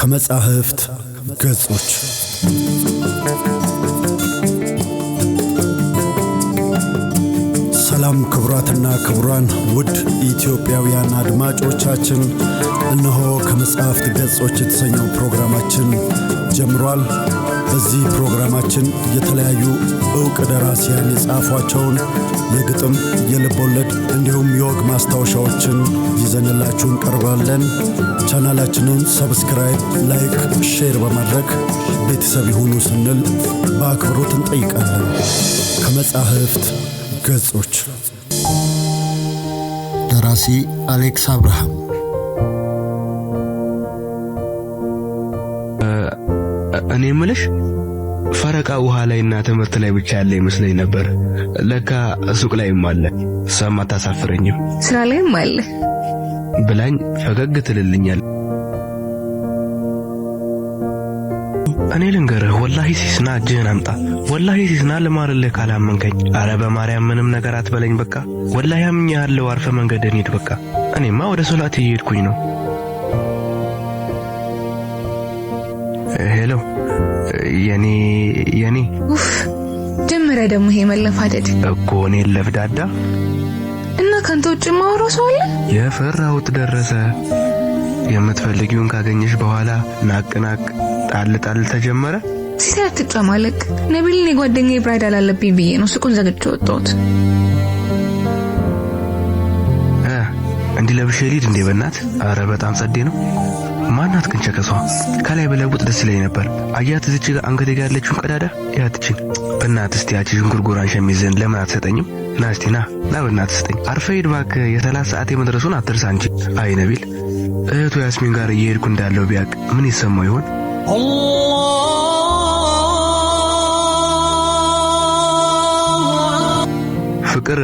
ከመጻሕፍት ገጾች ሰላም ክቡራትና ክቡራን ውድ ኢትዮጵያውያን አድማጮቻችን፣ እነሆ ከመጻሕፍት ገጾች የተሰኘው ፕሮግራማችን ጀምሯል። በዚህ ፕሮግራማችን የተለያዩ ዕውቅ ደራሲያን የጻፏቸውን የግጥም፣ የልቦለድ እንዲሁም የወግ ማስታወሻዎችን ይዘንላችሁ እንቀርባለን። ቻናላችንን ሰብስክራይብ፣ ላይክ፣ ሼር በማድረግ ቤተሰብ ይሁኑ ስንል በአክብሮት እንጠይቃለን። ከመጻሕፍት ገጾች ደራሲ አሌክስ አብርሃም። እኔ የምልሽ ፈረቃ ውሃ ላይና ትምህርት ላይ ብቻ ያለ ይመስለኝ ነበር። ለካ ሱቅ ላይም አለ። እሷም አታሳፍረኝም። ስራ ላይም አለ ብላኝ ፈገግ ትልልኛል። እኔ ልንገርህ፣ ወላሂ ሲስና እጅህን አምጣ። ወላሂ ሲስና ልማርልህ ካላመንከኝ። አረ በማርያም ምንም ነገር አትበለኝ። በቃ ወላሂ አምኜሃለሁ። አርፈ መንገድን ሂድ። በቃ እኔማ ወደ ሶላት እየሄድኩኝ ነው። ሄሎ የኔ ኡፍ ጀመረ ደግሞ ይሄ መለፋደድ እኮ። እኔ ለፍዳዳ እና ካንተ ውጭ ማውራው ሰው አለ? የፈራሁት ደረሰ። የምትፈልጊውን ካገኘሽ በኋላ ናቅናቅ ጣል ተጀመረ። ሲታ አትጨማለቅ። ነቢልን የጓደኛዬ ብራይድ አላለብኝ ብዬ ነው ሱቁን ዘግቼ ወጣሁት። እንዲህ ለብሼ ልሂድ እንዴ? በእናት አረ በጣም ጸዴ ነው። ማናት ግን ቸከሷ? ከላይ በለውጥ ደስ ይለኝ ነበር። አያት እዚች ጋር አንገቴ ጋር ያለችውን ቀዳዳ ያትችን። በእናት እስቲ ያቺ ጉርጉራን ሸሚዝን ለምን አትሰጠኝም? ና እስቲ ና በእናት ስጠኝ። አርፈህ ሂድ እባክህ። የ30 ሰዓት የመድረሱን አትርሳ እንጂ። አይ ነቢል እህቱ ያስሚን ጋር እየሄድኩ እንዳለው ቢያቅ ምን ይሰማው ይሆን? ፍቅር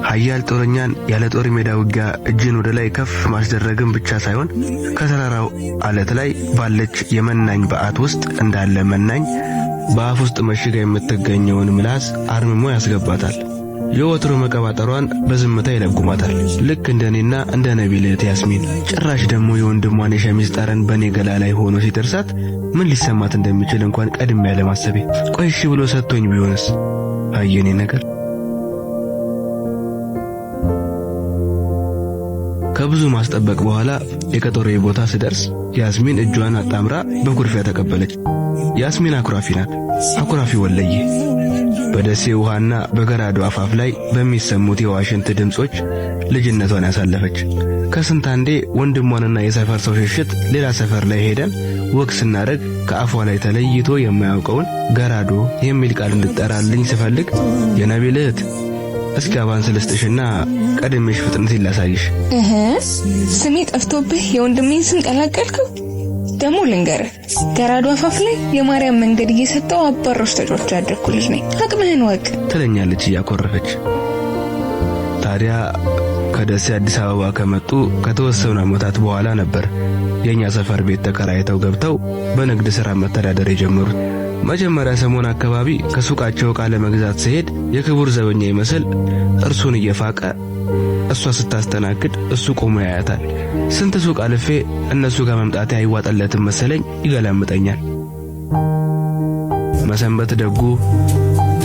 ኃያል ጦረኛን ያለ ጦር ሜዳ ውጊያ እጅን ወደ ላይ ከፍ ማስደረግን ብቻ ሳይሆን ከተራራው አለት ላይ ባለች የመናኝ በዓት ውስጥ እንዳለ መናኝ በአፍ ውስጥ መሽጋ የምትገኘውን ምላስ አርምሞ ያስገባታል። የወትሮ መቀባጠሯን በዝምታ ይለጉማታል። ልክ እንደኔና እንደ ነቢል እህት ያስሚን። ጭራሽ ደግሞ የወንድሟን የሸሚዝ ጠረን በኔ ገላ ላይ ሆኖ ሲደርሳት ምን ሊሰማት እንደሚችል እንኳን ቀድሜ ያለ ማሰቤ። ቆይ እሺ ብሎ ሰጥቶኝ ቢሆንስ? አየኔ ነገር። ከብዙ ማስጠበቅ በኋላ የቀጠሮዬ ቦታ ስደርስ ያስሚን እጇን አጣምራ በኩርፊያ ተቀበለች። ያስሚን አኩራፊ ናት። አኩራፊ ወለየ። በደሴ ውሃና በገራዶ አፋፍ ላይ በሚሰሙት የዋሽንት ድምጾች ልጅነቷን ያሳለፈች። ከስንት አንዴ ወንድሟንና የሰፈር ሰው ሽሽት ሌላ ሰፈር ላይ ሄደን ወክ ስናደርግ ከአፏ ላይ ተለይቶ የማያውቀውን ገራዶ የሚል ቃል እንድጠራልኝ ስፈልግ የነቢል እህት እስኪ አባን ስለስተሽና ቀድሜሽ ፍጥነት ይላሳይሽ። ስሜ ጠፍቶብህ የወንድሜን ስም ቀላቀልከው? ደሞ ልንገርህ፣ ገራዶ አፋፍ ላይ የማርያም መንገድ እየሰጠው አባሮች ተጫዋች ያደረኩ ልጅ ነኝ። አቅምህን ወቅ ትለኛለች እያኮረፈች። ታዲያ ከደሴ አዲስ አበባ ከመጡ ከተወሰኑ ዓመታት በኋላ ነበር የኛ ሰፈር ቤት ተከራይተው ገብተው በንግድ ሥራ መተዳደር የጀመሩት። መጀመሪያ ሰሞን አካባቢ ከሱቃቸው ዕቃ ለመግዛት ሲሄድ የክቡር ዘበኛ ይመስል እርሱን እየፋቀ እሷ ስታስተናግድ እሱ ቆሞ ያያታል። ስንት ሱቅ አልፌ እነሱ ጋር መምጣቴ አይዋጠለትም መሰለኝ ይገላምጠኛል። መሰንበት ደጉ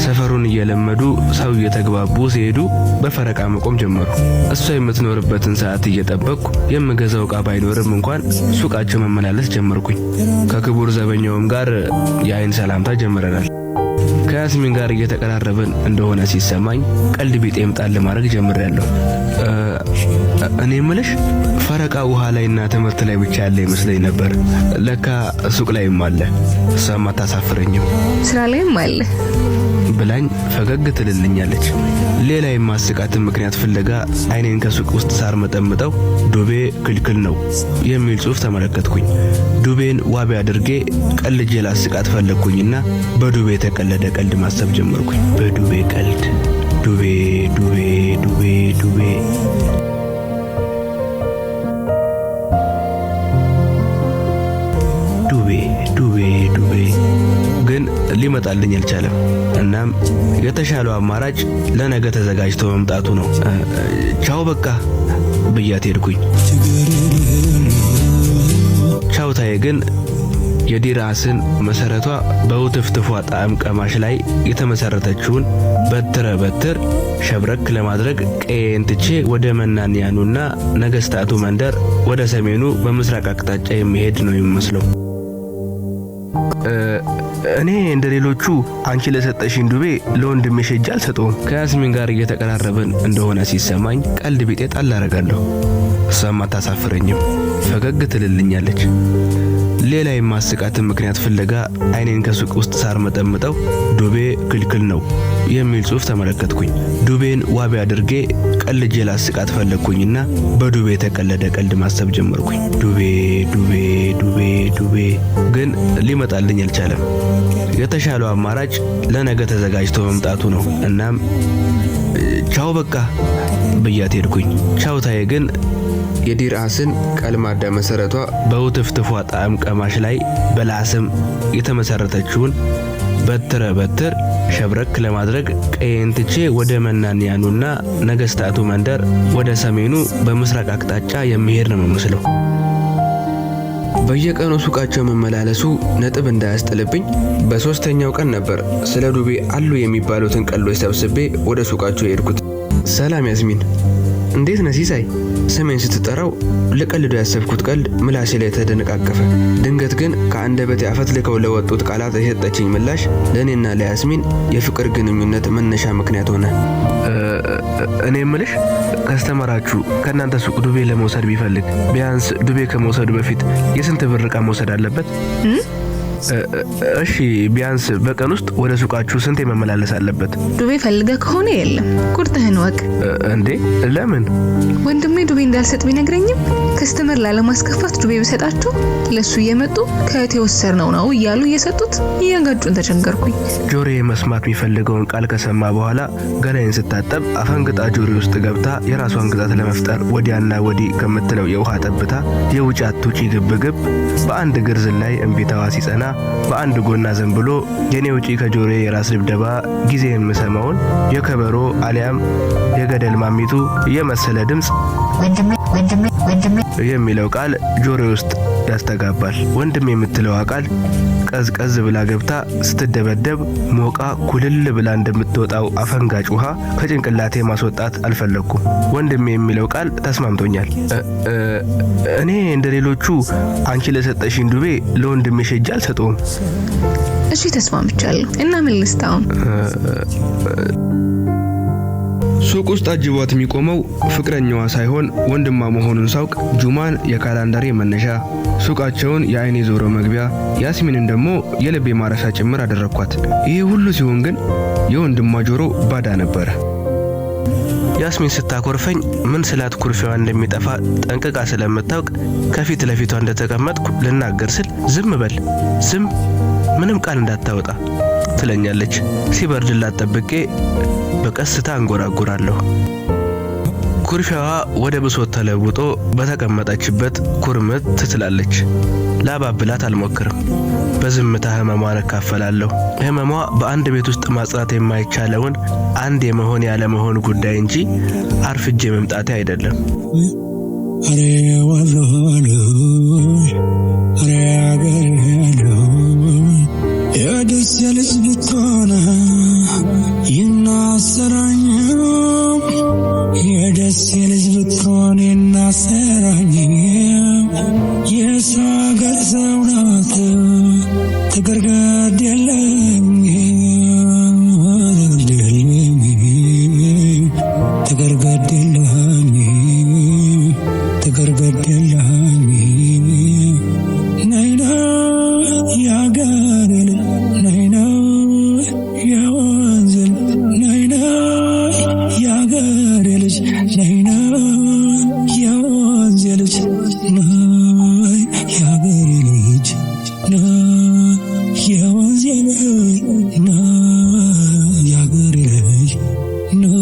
ሰፈሩን እየለመዱ ሰው እየተግባቡ ሲሄዱ በፈረቃ መቆም ጀመሩ። እሷ የምትኖርበትን ሰዓት እየጠበቅኩ የምገዛው ዕቃ ባይኖርም እንኳን ሱቃቸው መመላለስ ጀመርኩኝ። ከክቡር ዘበኛውም ጋር የአይን ሰላምታ ጀምረናል። ከያስሚን ጋር እየተቀራረብን እንደሆነ ሲሰማኝ ቀልድ ቢጤም ጣል ለማድረግ ጀምሬያለሁ። እኔ የምልሽ ፈረቃ ውሃ ላይና ትምህርት ላይ ብቻ ያለ ይመስለኝ ነበር። ለካ ሱቅ ላይም አለ። እሷም አታሳፍረኝም። ስራ ላይም አለ ብላኝ ፈገግ ትልልኛለች። ሌላ የማስቃትን ምክንያት ፍለጋ አይኔን ከሱቅ ውስጥ ሳር መጠምጠው ዱቤ ክልክል ነው የሚል ጽሑፍ ተመለከትኩኝ። ዱቤን ዋቢ አድርጌ ቀልጄ ላስቃት ፈለግኩኝና በዱቤ የተቀለደ ቀልድ ማሰብ ጀመርኩኝ። በዱቤ ቀልድ ዱቤ ዱቤ ዱቤ ዱቤ ዱቤ ዱቤ ዱቤ ግን ሊመጣልኝ አልቻለም። እናም የተሻለው አማራጭ ለነገ ተዘጋጅቶ መምጣቱ ነው። ቻው በቃ ብያት ሄድኩኝ። ቻውታ ቻውታዬ ግን የዲራስን መሰረቷ በውትፍትፏ ጣዕም ቀማሽ ላይ የተመሰረተችውን በትር ሸብረክ ለማድረግ ቀዬን ትቼ ወደ መናንያኑና ነገስታቱ መንደር ወደ ሰሜኑ በምስራቅ አቅጣጫ የሚሄድ ነው የሚመስለው። እኔ እንደሌሎቹ አንቺ ለሰጠሽኝ ዱቤ ለወንድምሽ ሄጄ አልሰጠውም። ከያስሚን ጋር እየተቀራረብን እንደሆነ ሲሰማኝ ቀልድ ቢጤ ጣል አደርጋለሁ። እሷም አታሳፍረኝም፣ ፈገግ ትልልኛለች። ሌላ የማስቃትን ምክንያት ፍለጋ አይኔን ከሱቅ ውስጥ ሳር መጠምጠው ዱቤ ክልክል ነው የሚል ጽሑፍ ተመለከትኩኝ። ዱቤን ዋቢ አድርጌ ቀልጄ ላስቃት ፈለግኩኝና በዱቤ የተቀለደ ቀልድ ማሰብ ጀመርኩኝ። ዱቤ ዱቤ ዱቤ ዱቤ ግን ሊመጣልኝ አልቻለም። የተሻለው አማራጭ ለነገ ተዘጋጅቶ መምጣቱ ነው። እናም ቻው በቃ ብያት ሄድኩኝ። ቻውታዬ ግን የዲራስን ቀልማዳ መሰረቷ በውትፍትፏ ጣዕም ቀማሽ ላይ በላስም የተመሰረተችውን በትር ሸብረክ ለማድረግ ቀዬን ትቼ ወደ መናንያኑና ነገስታቱ መንደር ወደ ሰሜኑ በምስራቅ አቅጣጫ የሚሄድ ነው የሚመስለው። በየቀኑ ሱቃቸው መመላለሱ ነጥብ እንዳያስጥልብኝ በሶስተኛው ቀን ነበር ስለ ዱቤ አሉ የሚባሉትን ቀልዶች ሰብስቤ ወደ ሱቃቸው የሄድኩት። ሰላም ያስሚን፣ እንዴት ነህ ሲሳይ? ስሜን ስትጠራው ልቀልዶ ያሰብኩት ቀልድ ምላሴ ላይ ተደነቃቀፈ። ድንገት ግን ከአንደበቴ አፈትልከው ለወጡት ቃላት የሰጠችኝ ምላሽ ለእኔና ለያስሚን የፍቅር ግንኙነት መነሻ ምክንያት ሆነ። እኔ እምልሽ ከስተመራችሁ ከእናንተ ሱቅ ዱቤ ለመውሰድ ቢፈልግ ቢያንስ ዱቤ ከመውሰዱ በፊት የስንት ብር ዕቃ መውሰድ አለበት? እሺ ቢያንስ በቀን ውስጥ ወደ ሱቃችሁ ስንት መመላለስ አለበት? ዱቤ ፈልገህ ከሆነ የለም፣ ቁርጥህን ወቅ። እንዴ ለምን? ወንድሜ ዱቤ እንዳልሰጥ ቢነግረኝም ከስተመር ላለማስከፋት ዱቤ ብሰጣቸው ለሱ እየመጡ ከእቴ ወሰድነው ነው እያሉ እየሰጡት እያጋጩን ተቸገርኩኝ። ጆሮዬ መስማት የሚፈልገውን ቃል ከሰማ በኋላ ገላዬን ስታጠብ አፈንግጣ ጆሮዬ ውስጥ ገብታ የራሷን ግዛት ለመፍጠር ወዲያና ወዲህ ከምትለው የውሃ ጠብታ የውጭ አትውጪ ግብግብ በአንድ ግርዝን ላይ እምቢታዋ ሲጸና በአንድ ጎና ዘንብሎ የኔ ውጪ ከጆሮዬ የራስ ድብደባ ጊዜ የምሰማውን የከበሮ አሊያም የገደል ማሚቱ የመሰለ ድምጽ ወንድሜ የሚለው ቃል ጆሮዬ ውስጥ ያስተጋባል። ወንድሜ የምትለው ቃል ቀዝቀዝ ብላ ገብታ ስትደበደብ ሞቃ ኩልል ብላ እንደምትወጣው አፈንጋጭ ውሃ ከጭንቅላቴ ማስወጣት አልፈለኩም። ወንድሜ የሚለው ቃል ተስማምቶኛል። እኔ እንደሌሎቹ አንቺ ለሰጠሽኝ ዱቤ ለወንድምሽ ሄጄ አልሰጠውም። እሺ ተስማምቻለሁ። እና ምን ልስታው? ሱቅ ውስጥ አጅቧት የሚቆመው ፍቅረኛዋ ሳይሆን ወንድሟ መሆኑን ሳውቅ ጁማን የካላንደሬ መነሻ፣ ሱቃቸውን የአይኔ ዞሮ መግቢያ፣ ያስሚንን ደግሞ የልቤ ማረፊያ ጭምር አደረኳት። ይሄ ሁሉ ሲሆን ግን የወንድሟ ጆሮ ባዳ ነበረ። ያስሚን ስታኮርፈኝ ምን ስላት ኩርፊያዋ እንደሚጠፋ ጠንቅቃ ስለምታውቅ ከፊት ለፊቷ እንደተቀመጥኩ ልናገር ስል ዝም በል፣ ዝም፣ ምንም ቃል እንዳታወጣ ትለኛለች። ሲበርድላት ጠብቄ በቀስታ አንጎራጉራለሁ። ኩርፊያዋ ወደ ብሶት ተለውጦ በተቀመጠችበት ኩርምት ትላለች። ላባብላት አልሞክርም። በዝምታ ህመሟን እካፈላለሁ። ህመሟ በአንድ ቤት ውስጥ ማጽናት የማይቻለውን አንድ የመሆን ያለ መሆን ጉዳይ እንጂ አርፍጄ መምጣቴ አይደለም። የደስ የልጅ ብትሆነ ይናሰራኝ፣ የደስ የልጅ ብትሆነ ይናሰራኝ፣ የሰው አገር ሰው ናት ትግርገድ የለኝ፣ ትግርገድ የለኝ፣ ትግርገድ የለኝ፣ ነይና ያገር ነይና የወንዝ ነይና ያገር ልጅ ነይና የወንዝ ልጅ ነይ ያገር ልጅ ነይ የወንዝ ልጅ ነይ ያገር ልጅ ነይ።